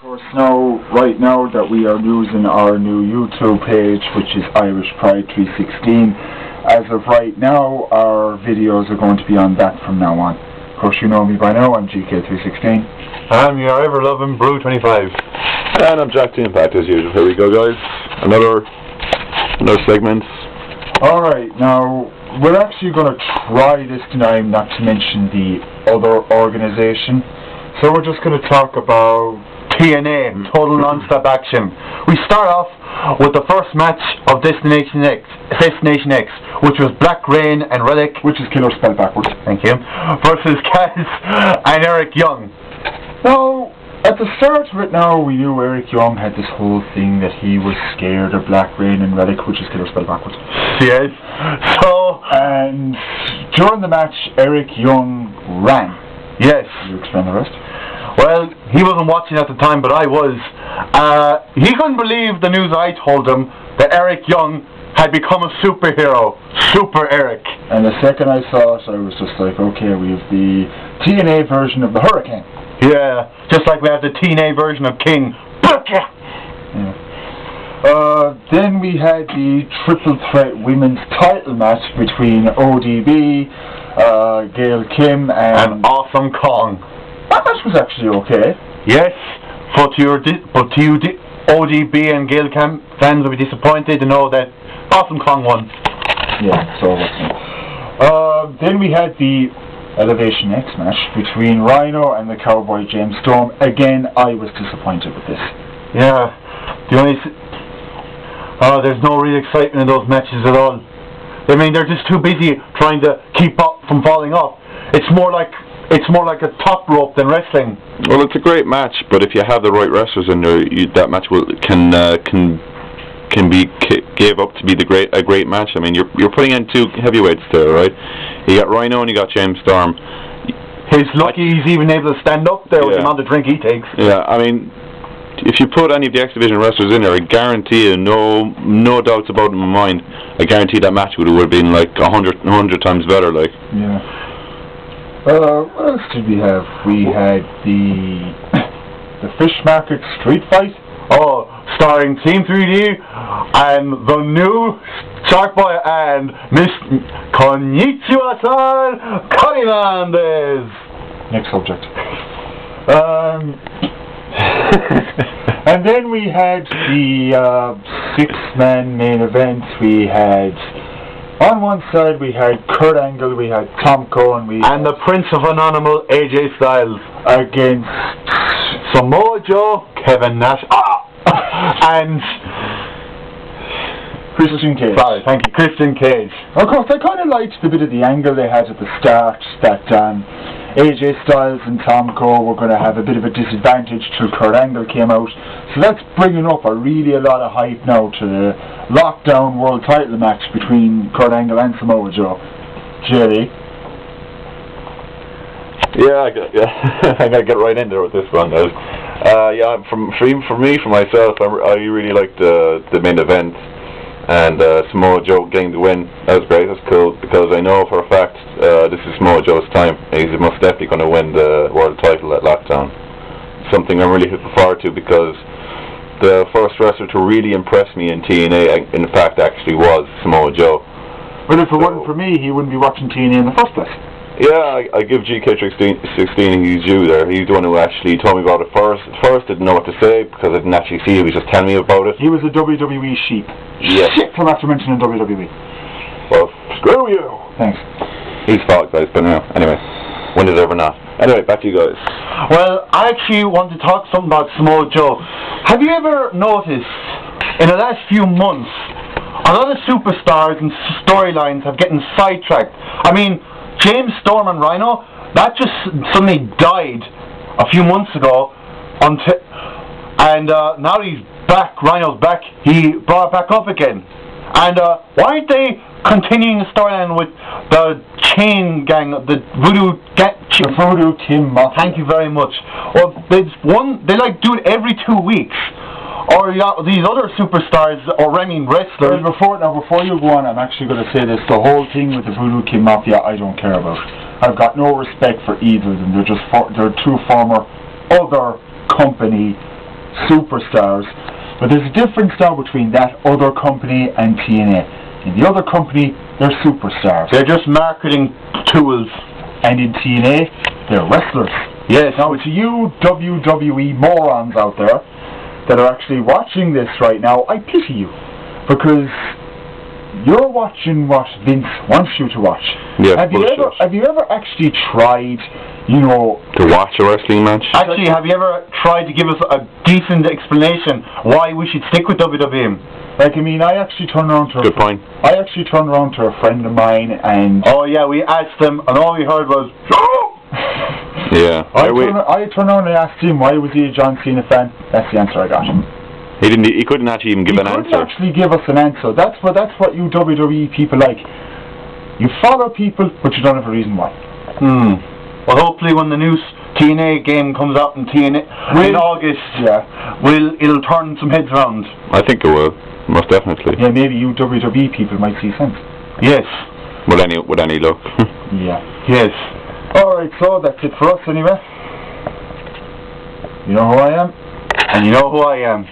course, now, right now that we are using our new YouTube page, which is Irish Pride 316, as of right now, our videos are going to be on that from now on. Of course, you know me by now, I'm GK316. I'm your ever-loving Brew25. And I'm Jack the Impact as usual. Here we go, guys. Another segment. Alright, now, we're actually going to try this time not to mention the other organisation. So we're just going to talk about TNA, Total Non-Stop Action. We start off with the first match of Destination X, which was Black Rain and Relic, which is Killer spelled backwards. Thank you. Versus Kaz and Eric Young. Now, at the start of it now, we knew Eric Young had this whole thing that he was scared of Black Rain and Relic, which is Killer spelled backwards. Yes. So, and during the match, Eric Young ran. Yes. You explain the rest? Well, he wasn't watching at the time, but I was. He couldn't believe the news I told him that Eric Young had become a superhero. Super Eric. And the second I saw it, I was just like, okay, we have the TNA version of the Hurricane. Yeah, just like we have the TNA version of King. Yeah. Then we had the triple threat women's title match between ODB, Gail Kim, and Awesome Kong. That match was actually okay. Yes, but you ODB and Gail Kim fans will be disappointed to know that Awesome Kong won. Yeah, so what's next? Then we had the Elevation X match between Rhino and the Cowboy James Storm. Again, I was disappointed with this. Yeah, there's no real excitement in those matches at all. I mean, they're just too busy trying to keep up from falling off. It's more like a top rope than wrestling. Well, it's a great match, but if you have the right wrestlers in there, that match can be gave up to be a great match. I mean, you're putting in two heavyweights there, right? You got Rhino and you got James Storm. He's lucky he's even able to stand up there with the amount of drink he takes. Yeah, I mean, if you put any of the X Division wrestlers in there, I guarantee you, no doubts about it in my mind, I guarantee that match would have been like 100 times better. Like. Yeah. What else did we have? We had the Fish Market Street Fight. Oh, starring Team 3D and the new Shark Boy and Miss Konnichiwa-san Karimandes. Next subject. And then we had the six-man main event. We had, on one side we had Kurt Angle, we had Tom Cohen, and the Prince of Anonymous AJ Styles against Samoa Joe, Kevin Nash, and Christian Cage. Sorry, thank you, Christian Cage. Of course, I kind of liked the bit of the angle they had at the start that AJ Styles and Tom Cole were going to have a bit of a disadvantage till Kurt Angle came out. So that's bringing up a lot of hype now to the Lockdown World Title match between Kurt Angle and Samoa Joe. Jerry? Yeah, I gotta get right in there with this one, guys. Yeah, for myself, I really liked the main event, and Samoa Joe getting the win. That was great. That's cool because I know for a fact this is Samoa Joe's time. He's most definitely going to win the world title at Lockdown. Something I'm really looking forward to because the first wrestler to really impress me in TNA, in fact, actually was Samoa Joe. But if it wasn't for me, he wouldn't be watching TNA in the first place. Yeah, I give GK316 his due there. He's the one who actually told me about it first. First, didn't know what to say because I didn't actually see it. He was just telling me about it. He was a WWE sheep. Yes. Shit from after mentioning WWE. Well, screw you. Thanks. He's fault, guys, but no. Anyway, when is ever not? Anyway, back to you guys. Well, I actually want to talk something about Samoa Joe. Have you ever noticed in the last few months a lot of superstars and storylines have getting sidetracked? I mean, James Storm and Rhino, that just suddenly died a few months ago, and now he's back, Rhino's back, he brought it back up again. And why aren't they continuing the storyline with the chain gang, the Voodoo Kim Mafia? Thank you very much. Well, they like do it every 2 weeks. Or these other superstars, or I mean wrestlers. Well, before you go on, I'm actually going to say this. The whole thing with the Voodoo Kim Mafia, I don't care about. I've got no respect for either of them. They're two former other company superstars. But there's a difference now between that other company and TNA. In the other company, they're superstars. They're just marketing tools. And in TNA, they're wrestlers. Yes. Now, to you WWE morons out there that are actually watching this right now, I pity you. Because you're watching what Vince wants you to watch. Yeah, have you ever actually tried, you know, to watch a wrestling match? Actually, have you ever tried to give us a decent explanation why we should stick with WWE? Like, I mean, I actually turned around to Good point. I actually turned around to a friend of mine and Oh yeah, we asked them, and all we heard was, Yeah. I turned around and asked him why was he a John Cena fan. That's the answer I got. He couldn't actually even give an He couldn't answer. actually give us an answer. That's what you WWE people like. You follow people, but you don't have a reason why. Well, hopefully when the new TNA game comes out in TNA in August, Yeah. it'll turn some heads around. I think it will, most definitely. Yeah, maybe you WWE people might see sense. Yes. With any luck. Yeah. Yes. Alright, so that's it for us anyway. You know who I am? And you know who I am.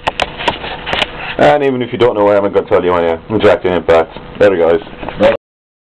And even if you don't know who I am, I'm going to tell you I am. I'm Jack the Impact. Later, guys.